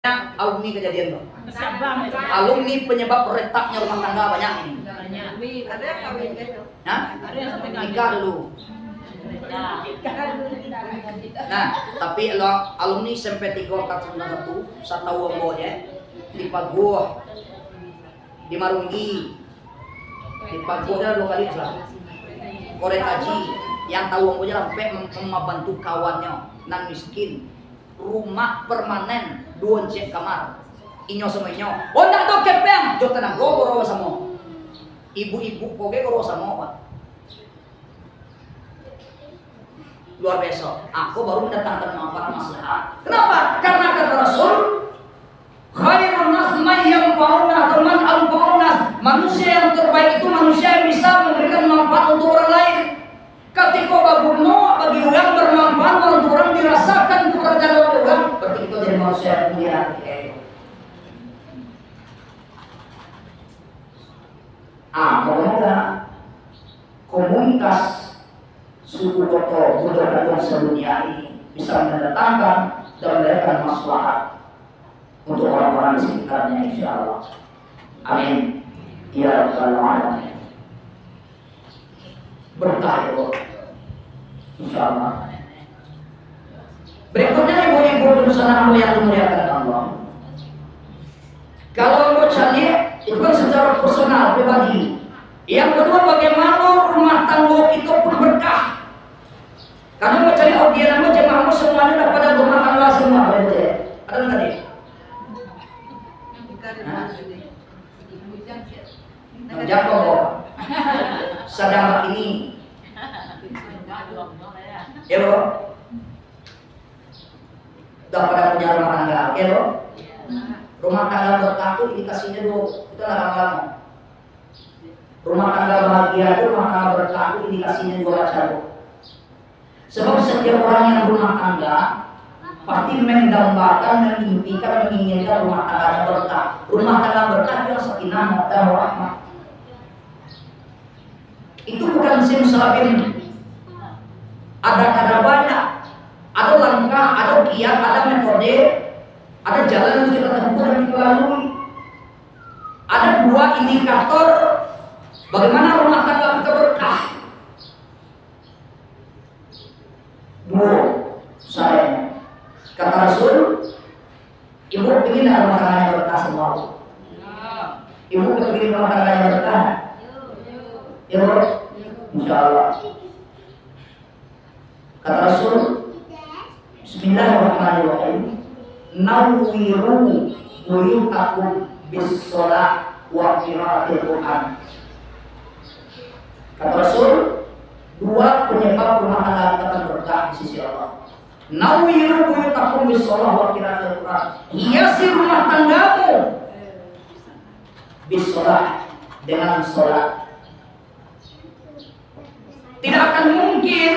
alumni kejadian tuh. Alumni penyebab retaknya rumah tangga banyak ini. Ada yang kawin gitu. Nah, nikah dulu. Nah, tapi alumni SMP 3 angkatan 91 saya tahu ya di Paguh, di Marunggi, di Paguh ada 2 kali lah. Korek Haji yang tahu aja sampai membantu kawannya nan miskin, rumah permanen 2 cek kamar. Inyo sama inyo. Oh nak do kepeng, jo tenang goro sama. Ibu-ibu koge goro sama Pak. Luar biasa. Aku baru mendatangkan manfaat maslahat. Kenapa? Karena kata Rasul, khairun nas man yanfa'una teman al-fa'unas. Manusia yang terbaik itu manusia yang bisa memberikan manfaat untuk orang lain. Ketika baguno bagi orang bermanfaat untuk orang dirasakan pekerjaan orang, berarti itu jadi manusia yang mulia. Moga-moga komunitas suku Koto Buddha sedunia ini bisa mendatangkan dan memberikan maslahat untuk orang-orang di sekitarnya, insya Allah. Amin. Ya Rabbal Alamin. Berkah itu, insya Allah. Berikutnya ibu-ibu dan saudaraku yang dimuliakan Allah. Kalau mau cari itu kan secara personal pribadi. Yang kedua, bagaimana rumah tangga itu pun berkah. Karena mau cari audiens nama jemaahmu semuanya udah pada rumah tangga semua, betul? Ada nggak tadi? Menjangkau sedang ini. Ya bro, udah pada punya rumah tangga, oke bro? Rumah tangga berkah itu indikasinya dulu, kita lama-lama. Rumah tangga bahagia itu, rumah tangga berkah itu indikasinya juga baca bro. Sebab setiap orang yang berumah tangga pasti mendambakan, memimpikan, menginginkan rumah tangga berkah. Rumah tangga berkah itu sakinah mawaddah warahmah. Itu bukan simsalabim. Ada banyak, ada langkah, ada kiat, ada metode, ada jalan yang kita tempuh dan kita lalui. Ada 2 indikator bagaimana rumah tangga kita berkah. Saya kata Rasul, ibu ingin rumah tangganya berkah semua. Ibu ingin rumah tangganya berkah. Ibu, insya Allah. Kata Rasul, Bismillahirrahmanirrahim. Nawwiru buyutakum bis-shalah wa qiraatil Qur'an. Kata Rasul, 2 penyebab rumah tangga kita berkah di sisi Allah. Nawwiru buyutakum bis-shalah wa qiraatil Qur'an. Hiasi rumah tanggamu bis-shalah, dengan salat. Tidak akan mungkin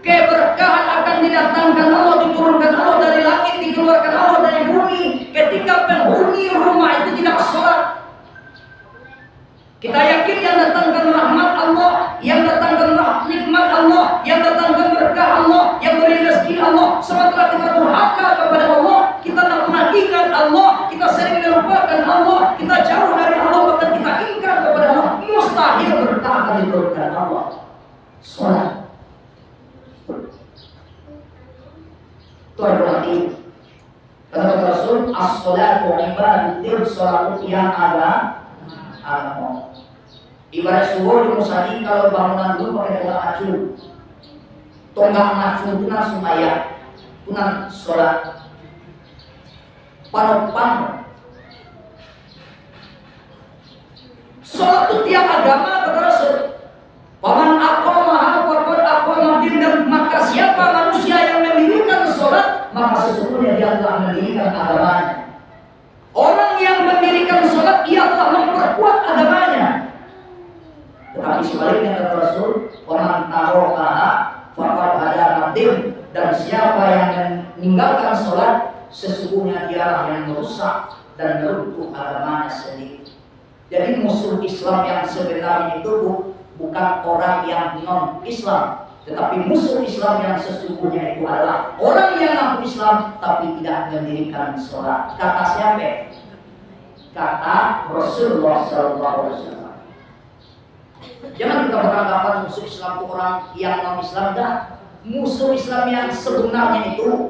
keberkahan akan didatangkan Allah, diturunkan Allah dari langit, dikeluarkan Allah dari bumi ketika penghuni rumah itu tidak sholat. Kita yakin yang datangkan rahmat Allah, yang datangkan nikmat Allah, yang datangkan berkah Allah, yang beri rezeki Allah. Sementara kita durhaka kepada Allah, kita tak pernah ingat Allah, kita sering melupakan Allah, kita jauh dari Allah, bahkan kita ingkar kepada Allah. Mustahil berkah akan diturunkan Allah. Sholat. Tuhan berarti kata Rasul, as-sholatu ibadah, sholat yang ada agama. Ibarat subuh di musali, kalau bangunan dulu pakai tonggak acu, tonggak acu itu langsung ayat, itu sholat. Panopang. Sholat itu tiap agama kata Rasul. Paman aqamah faqad aqama din, dan maka siapa manusia yang mendirikan sholat, maka sesungguhnya dia telah mendirikan agamanya. Orang yang mendirikan sholat, ia telah memperkuat agamanya. Tetapi sebaliknya kata Rasul, paman tarakaha faqad hadama din, dan siapa yang meninggalkan sholat, sesungguhnya dialah yang merusak dan meruntuh agamanya sendiri. Jadi musuh Islam yang sebenarnya itu bukan orang yang non-Islam, Tetapi musuh Islam yang sesungguhnya itu adalah orang yang ngaku Islam tapi tidak mendirikan sholat. Kata siapa? Kata Rasulullah SAW. Jangan kita beranggapan musuh Islam itu orang yang non Islam. Dah, musuh Islam yang sebenarnya itu,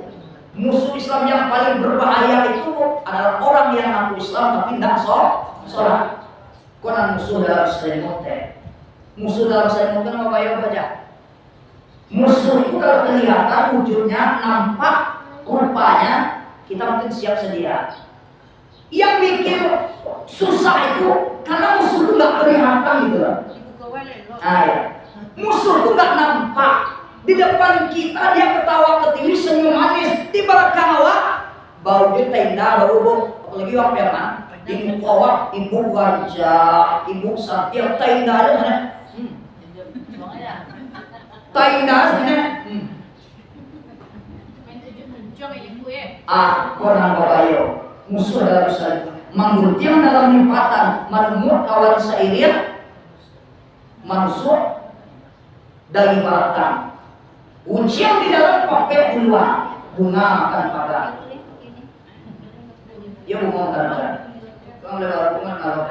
musuh Islam yang paling berbahaya itu adalah orang yang ngaku Islam tapi tidak sholat. Konon musuh dalam selimutnya. Musuh dalam selimutnya apa ya baca? Musuh itu kalau kelihatan wujudnya, nampak rupanya, kita mungkin siap sedia. Yang bikin susah itu karena musuh itu nggak kelihatan gitu loh. Ya. Musuh itu nggak nampak. Di depan kita dia ketawa ketiwi, senyum manis. Di belakang awak bau dia tenda, bau apalagi apa ya man? Ibu awak, ibu wajah, ibu setiap tenda ada mana? Tenda sebenarnya. Konan babayo musuh dalam saling menggunting dalam limpatan menemut kawan seiring manusia dari belakang ujian di dalam pakai bunga makan pada ya bunga makan pada kalau lewat bunga kalau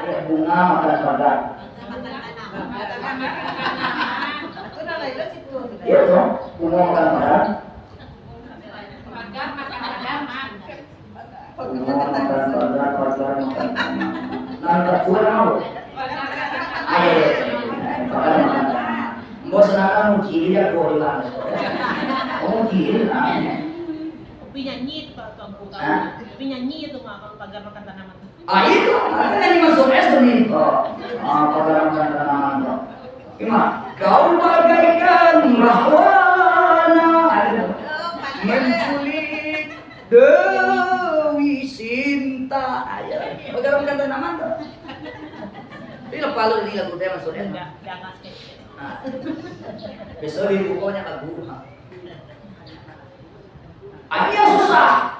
ya bunga makan pada ya dong bunga makan pada nangkap kurang ayo mau senakan muji dia gorengan muji penyanyi itu Pak Tuanku penyanyi itu Pak kalau pagar makan tanaman itu nyanyi masuk es nih pagar makan tanaman gimana kau bagaikan rahwana menculik Dewi Sinta ayo pagar makan tanaman tuh ini lepas lu ini lagu dia masuk es besok di bukunya lagu ini yang susah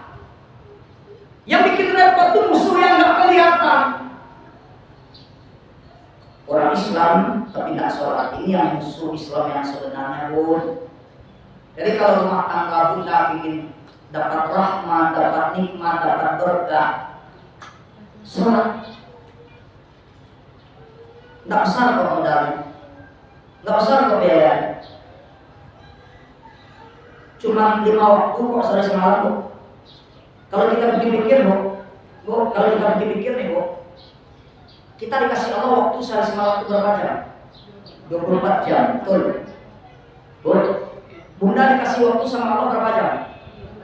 yang bikin repot tuh musuh yang gak kelihatan orang Islam tapi tidak sholat ini yang musuh Islam yang sebenarnya pun jadi kalau rumah tangga bunda ingin dapat rahmat, dapat nikmat, dapat berkah sholat tidak besar kok modalnya tidak besar kok biaya cuma 5 waktu kok sehari semalam kok. Kalau kita pikir-pikir Bu, kalau kita pikir-pikir nih Bu, kita dikasih Allah waktu sehari semalam itu berapa jam? 24 jam, betul? Bu, Bunda dikasih waktu sama Allah berapa jam?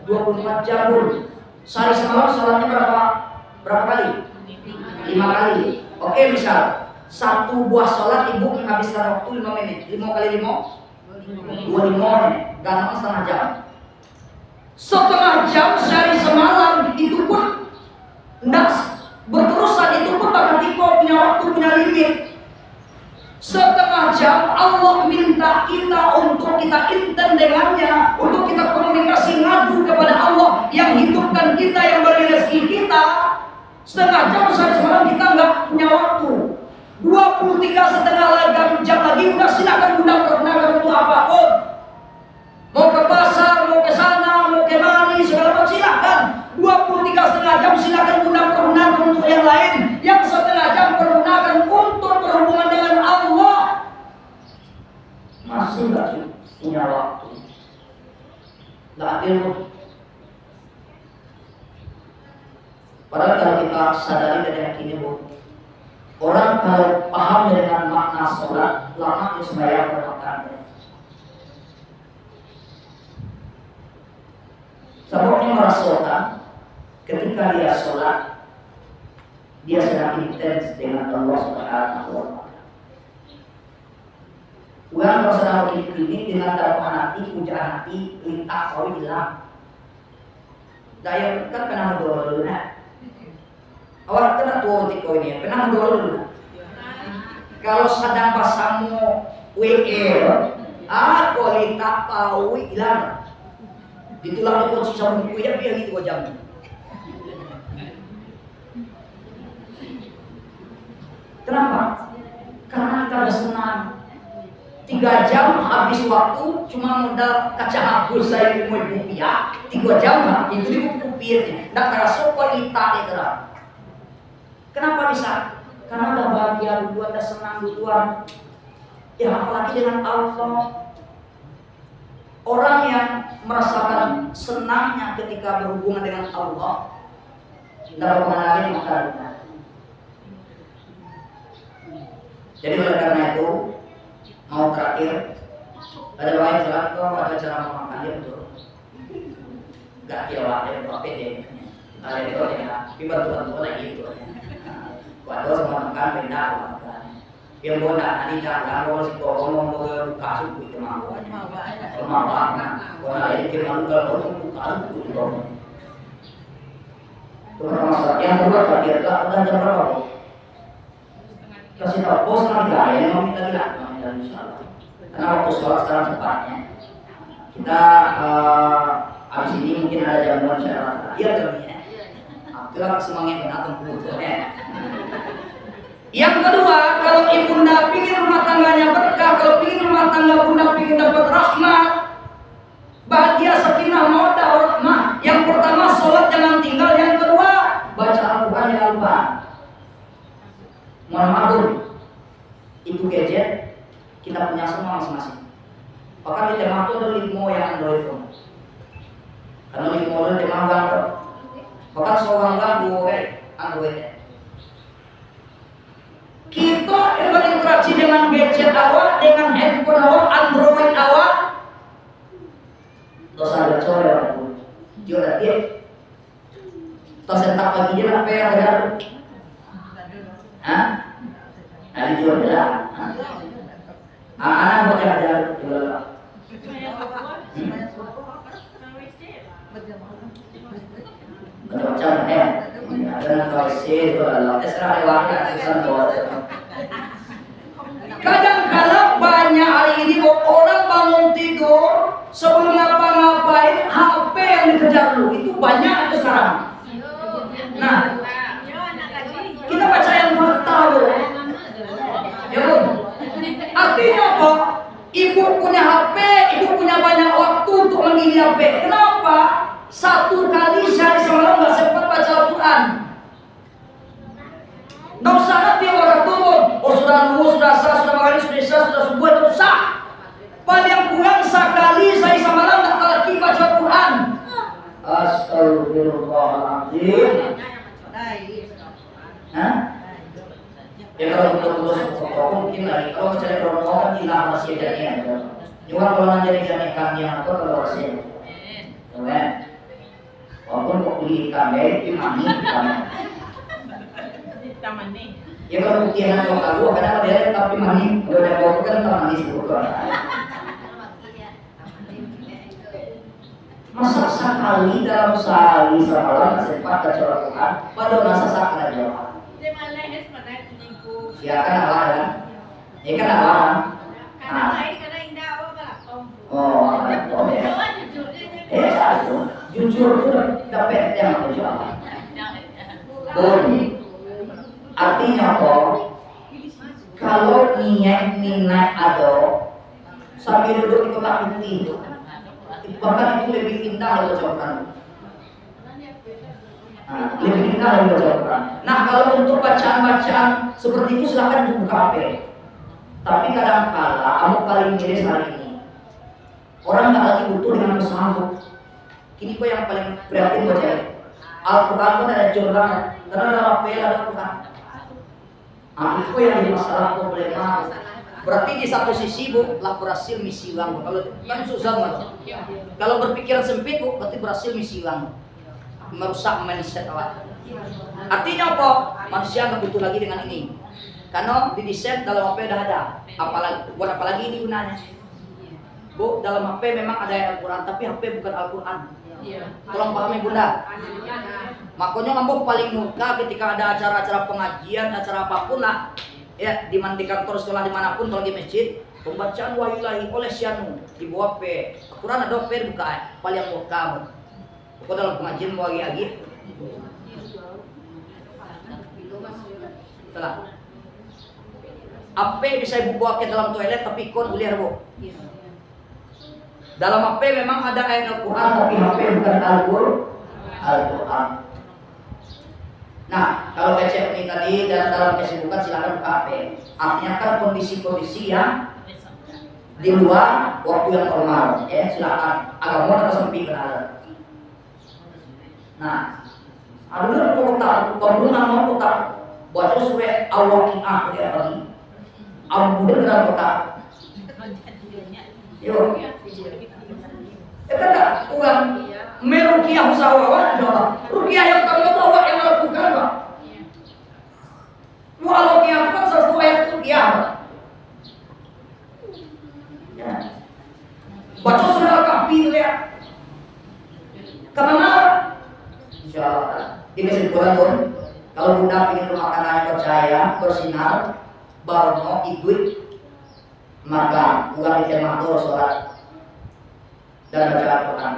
24 jam Bu. Sehari semalam sholatnya berapa kali? 5 kali. Oke misal, satu buah sholat ibu menghabiskan waktu 5 menit. 5 kali 5? 25 menit. Gantung setengah jam. Setengah jam sehari semalam itu pun tidak berterusan, itu pun bahkan tipe punya waktu, punya limit. Setengah jam Allah minta kita untuk kita intent dengannya, untuk kita komunikasi ngadu kepada Allah yang hidupkan kita, yang beri rezeki kita. Setengah jam sehari semalam kita nggak punya waktu. 23,5 jam lagi udah silakan Bunda pergunakan untuk apapun. Mau ke pasar, mau ke sana, mau ke mari, segala macam silakan. 23,5 jam silakan Bunda pergunakan untuk yang lain. Yang setengah jam pergunakan untuk berhubungan dengan Allah. Masih nggak punya waktu? Nggak adil. Padahal kalau kita sadari dan yakini Bu, orang kalau paham dengan makna sholat, lama sembahyang bermakan. Sebabnya merasakan ketika dia sholat, dia sedang intens dengan Allah Subhanahu wa Ta'ala. Bukan kalau sedang begini dengan dalam hati, pujaan hati, lintas kau hilang. Daya kan pernah berdoa dulu nak. Awak kena tua tiko ini, pernah berdoa dulu nak. Kalau sedang pasamu WL, kau lintas kau hilang. Ditulang di posisi sama buku ya biar gitu jam. Kenapa? Karena kita udah senang. 3 jam habis waktu cuma modal kaca hapus saya mau rupiah. 3 jam kan itu dipupir. Nggak terasa kok ita itu. Kenapa bisa? Karena udah bahagia duluan, udah senang duluan. Ya apalagi dengan Allah. Orang yang merasakan senangnya ketika berhubungan dengan Allah, dalam mengalami maka. Jadi oleh karena itu, mau terakhir, ada lain jalan kok, ada cara memakan dia betul. Gak kira ada apa deh. Ada itu ya, bantu lagi itu. Waduh sama makan benda makan. Yang bola nanti jangan kalau si ngomong kasut itu mau. Mau apa? Kalau ada yang mau kalau kasut itu. Terus yang kedua terakhir ada jam berapa? Kasih tahu bos nanti ya, yang mau minta tidak. Karena waktu sholat sekarang cepatnya. Kita habis ini mungkin ada jamuan syarat. Iya jamnya. Itulah semangat menatang kebutuhannya. Yang kedua, kalau ibunda pingin rumah tangganya berkah, kalau pingin rumah tangga bunda pingin dapat rahmat, bahagia, sakinah, mawaddah, rahmah. Yang pertama sholat jangan tinggal. Yang kedua baca Al-Quran jangan lupa. Mohon itu gadget kita punya semua masing-masing. Bahkan di tema itu ada 5 yang Android itu. Karena 5 model tema ganggu. Bahkan seorang ganggu Android. Kita berinteraksi dengan gadget awak, dengan handphone awak, Android awak. Dosa dosa ya, dia udah dia. Tos entak lagi dia apa yang ada? Hah? Ada jual lah. Anak mau ada jual. Macam-macam ya. Ada KWC itu lah. Terserah lewatnya terserah bawa. Kadang-kadang banyak hari ini orang bangun tidur sebelum ngapa-ngapain HP yang dikejar lu itu banyak itu sekarang. Nah, kita baca yang fakta loh. Ya kan? Artinya apa? Ibu punya HP, ibu punya banyak waktu untuk menggili HP. Kenapa? 1 kali sehari semalam nggak sempat baca Al-Quran. Nggak usah nanti orang turun. Oh sudah nunggu, sudah sah, sudah makan, sudah isya, sudah subuh, itu sah. Paling kurang sekali sehari semalam nggak lagi baca Al-Quran. Astagfirullahaladzim. Hah? Ya kalau betul-betul mungkin lagi kalau mencari promo kita masih ada yang juga kalau nanti jadi kami yang apa kalau masih ya walaupun kok beli kami di mana taman nih ya kalau buktian aku tahu kadang ada tapi mani udah ada bawa kan taman di situ masa sekali dalam sehari semalam sempat baca Al-Quran padahal masa sakit aja ya kan alarm ya kan alarm oh ya satu jujur itu dapat yang berjuang artinya apa kalau minat ada sambil duduk di kotak putih itu bahkan itu lebih indah dari baca Al-Quran. Lebih indah dari baca Al-Quran. Nah kalau untuk bacaan-bacaan seperti itu silahkan buka HP. Tapi kadang-kala kamu paling miris hari ini orang nggak lagi butuh dengan pesawat. Kini kok yang paling prihatin baca Al-Quran pun ada jurnal karena dalam HP ada Al-Quran. Itu yang jadi masalah problema. Berarti di satu sisi bu, lah berhasil misi uang. Kalau kan susah banget. Kalau berpikiran sempit bu, berarti berhasil misi uang. Merusak mindset awak. Artinya apa? Manusia nggak butuh lagi dengan ini. Karena didesain dalam HP dah ada. Apalagi buat apa lagi ini gunanya? Bu, dalam HP memang ada Al-Quran, tapi HP bukan Al-Quran. Tolong pahami bunda. Makanya ngambok paling murka ketika ada acara-acara pengajian, acara apapun lah. Ya, di kantor sekolah dimanapun kalau di masjid pembacaan wahyu ilahi oleh syanu di bawah P Quran ada P buka paling murka pokok dalam pengajian wahyu lagi setelah Ape bisa ibu bawa ke dalam toilet tapi ikut uliar bu. Dalam HP memang ada ayat Al-Quran, tapi HP bukan Al-Quran. Nah, kalau kecil ini tadi dalam kesibukan silakan buka HP. Artinya kan kondisi-kondisi yang di luar waktu yang normal, ya silakan. Agak mau sampai kenal. Nah, ada yang komentar, pembunuhan mau komentar, baca supaya Al-Waqi'ah dia tadi. Al-Mudah dalam komentar. Yo, kan uang merukiah usahawan, rukiah yang kamu tahu awak yang lakukan, Pak. Walau rukiah kan sesuatu ayat rukiah. Ya. Baca surah Kahfi lihat. Karena insyaallah di kesimpulan pun kalau bunda ingin rumah tangganya percaya, bersinar, barono, ikut, maka ulang jamaah sholat dan baca Al-Quran.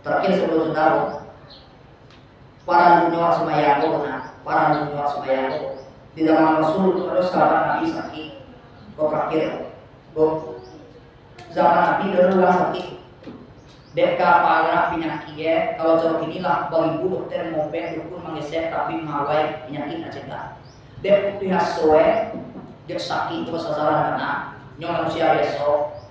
Terakhir sebelum tahu para dunia semayang para dunia semayang di zaman Rasul terus sahabat Nabi sakit. Kok terakhir, zaman Nabi dulu sakit. Deka para penyakit ya, kalau cara inilah bagi ibu dokter mau dukun mengeser tapi mawai penyakit aja. Dek pihak soe, dek sakit terus sasaran kena. Nyong manusia besok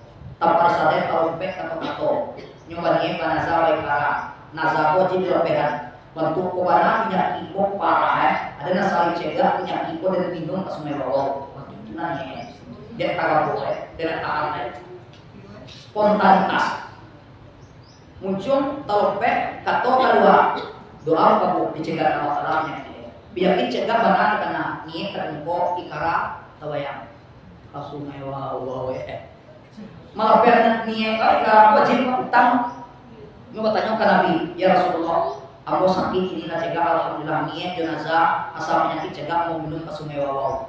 tanpa sadar kalau pek atau nyong bani panasa baik para nasako jadi lepehan bantu ko bana penyakit ko parah ada nasari cegah penyakit ko dan minum pas mebawa waktu itu nanya dia kagak boleh dengan tahan spontanitas muncul talopek kato kedua doa kamu dicegah Allah Ta'ala penyakit cegah bana karena niat terengko ikara tawayang langsung wow malah pernah niat ikara wajib utang nyoba tanya ke Nabi ya Rasulullah aku sakit ini lah cegah alhamdulillah niat jenazah asal penyakit cegah mau minum ke sungai wow.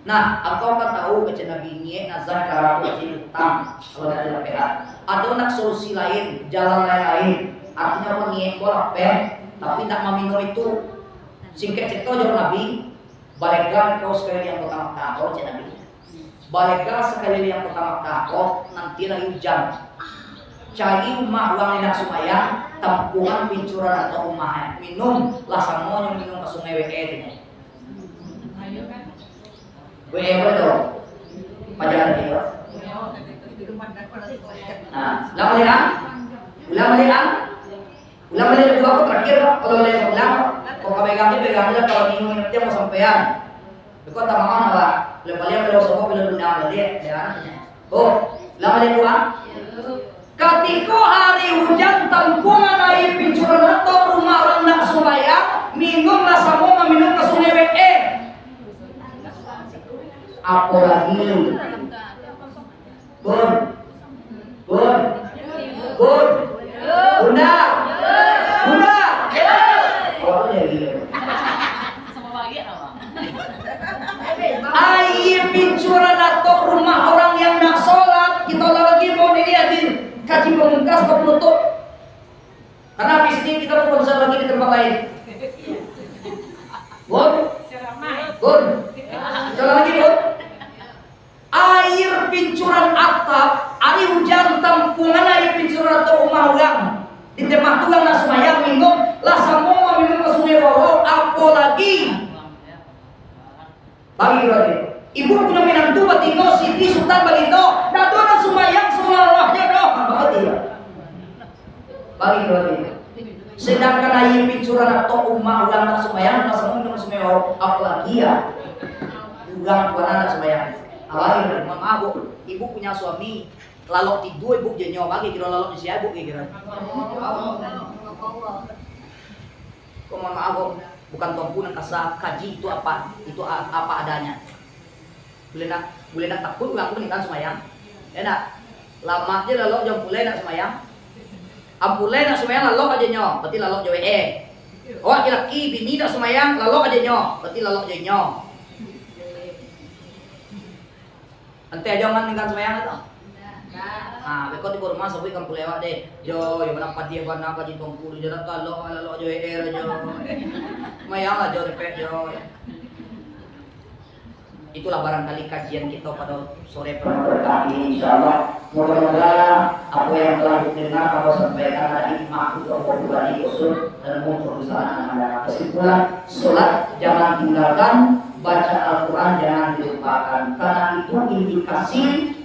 Nah, aku kan tahu ke Nabi niat nazar ikara wajib utang kalau dari lepehan ada nak solusi lain jalan lain artinya apa niat bolak tapi tak meminum itu singkat cerita jawab Nabi baliklah kau sekali yang pertama kau Nabi baliklah sekali yang pertama kau nanti lagi hujan cari rumah uang tidak sumaya tampungan pincuran atau rumah minum lah sama yang minum ke sungai WE ini WE apa itu pajangan dia nah ulang balik dua aku terakhir kalau boleh ulang kok pegangnya kalau minum dia mau sampean kau tak mau apa lepas dia sopo bila undang dia lama dia dua ketika hari hujan tampungan air pincuran atau rumah rendah supaya minumlah sama meminum ke sungai WE apalagi bun bunda oh jadi air pincuran atau rumah orang yang nak sholat kita lagi mau dilihat di kaji pemungkas atau penutup karena habis ini kita mau konser lagi di tempat lain Bun jalan lagi Bun air pincuran atap air hujan tampungan air pincuran atau rumah orang di tempat tulang nak semayang minum lah semua minum ke sungai Wawo apalagi bagi berarti ibu punya menantu batino Siti Sultan Balito datu dan sumayang semuanya doh berarti bagi berarti sedangkan air pincuran atau umah ulang tak sumayang tak semua minum sungai Wawo apalagi ya ulang puana tak sumayang apalagi maaf ibu punya suami lalok tidur ibu jenyo bagi kira lalok di siapa ibu kira kok maaf bukan tompu nak kasar kaji itu apa adanya boleh nak takut aku menikah semayang enak lama aja lalu jam boleh nak semayang ampulai nak semayang lalu aja nyo berarti lalu jauh oh laki bini nak semayang lalu aja nyo berarti lalu jauh nyo nanti aja man menikah semayang atau ah, bekot di rumah sabi kamu lewat deh. Yo, yang mana pati apa nak kaji tongku di jalan kalau jo aja. Mayang lah jo repet jo. Itulah barangkali kajian kita pada sore kali ini, insyaallah. Mudah-mudahan apa yang telah didengar kalau sampaikan ada hikmah untuk pribadi usul dan untuk kesalahan Anda. Kesimpulan, sholat jangan tinggalkan, baca Al-Quran jangan dilupakan, karena itu indikasi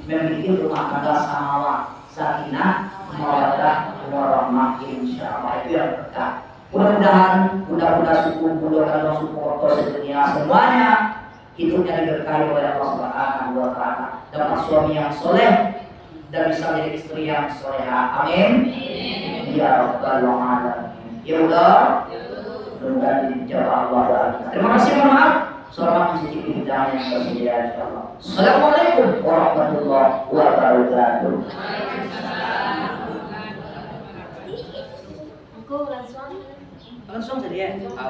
memiliki rumah tangga samawa, sakinah, mawaddah, warahmah, insyaallah. Itu yang dekat. Mudah-mudahan suku Buddha dan suku Oto sedunia semuanya hidupnya diberkahi oleh Allah Subhanahu wa Ta'ala, dapat suami yang soleh dan bisa menjadi istri yang soleha. Amin. Ya Rabbal Alamin. Ya Allah. Mudah-mudahan dijawab Allah. Terima kasih, mohon maaf. Selamat mencicipi hidangan yang tersedia insyaallah. Assalamualaikum warahmatullahi wabarakatuh. Engkau langsung Langsung saja.